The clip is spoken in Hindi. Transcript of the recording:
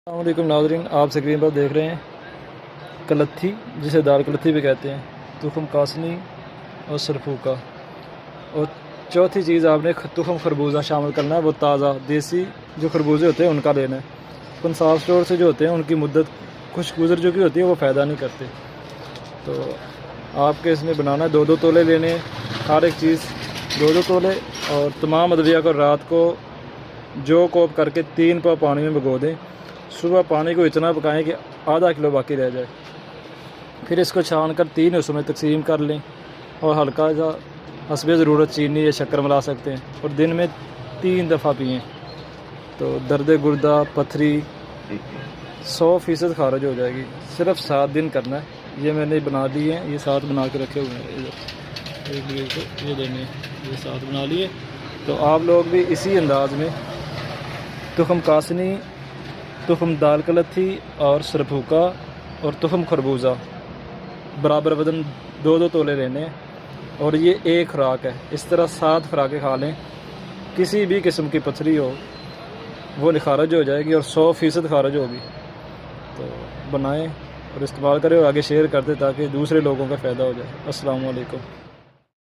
अस्सलामुअलैकुम नाज़रीन, आप स्क्रीन पर देख रहे हैं कलत्थी, जिसे दाल कलत्थी भी कहते हैं, तुखम कासनी और सरफूका। और चौथी चीज़ आपने तुखम खरबूजा शामिल करना है। वो ताज़ा देसी जो खरबूजे होते हैं उनका लेना है। पंसार स्टोर से जो होते हैं उनकी मुद्दत खुश गुजर चुकी होती है, वो फ़ायदा नहीं करते। तो आपके इसमें बनाना है 2-2 तोले लेने, हर एक चीज़ 2-2 तोले। और तमाम अदविया को रात को जो कोप करके 3 पाव पानी में भिगो दें। सुबह पानी को इतना पकाएं कि आधा किलो बाकी रह जाए। फिर इसको छान कर 3 हिस्सों में तकसीम कर लें और हल्का सा हस्बे ज़रूरत चीनी या शक्कर मिला सकते हैं। और दिन में 3 दफ़ा पिएँ तो दर्द गुर्दा पथरी 100% खारिज हो जाएगी। सिर्फ 7 दिन करना है। ये मैंने बना लिए हैं, ये 7 बना के रखे हुए हैं। ये देने, ये 7 बना लिए। तो आप लोग भी इसी अंदाज़ में तुखम कासनी, तुखम दाल कलत्थी और सरफूका और तुखम खरबूजा बराबर वज़न 2-2 तोले लेने हैं। और ये एक खुराक है। इस तरह 7 खुराकें खा लें, किसी भी किस्म की पथरी हो वो खारिज हो जाएगी और 100% खारिज होगी। तो बनाएं और इस्तेमाल करें और आगे शेयर कर दें ताकि दूसरे लोगों का फ़ायदा हो जाए। अस्सलामु अलैकुम।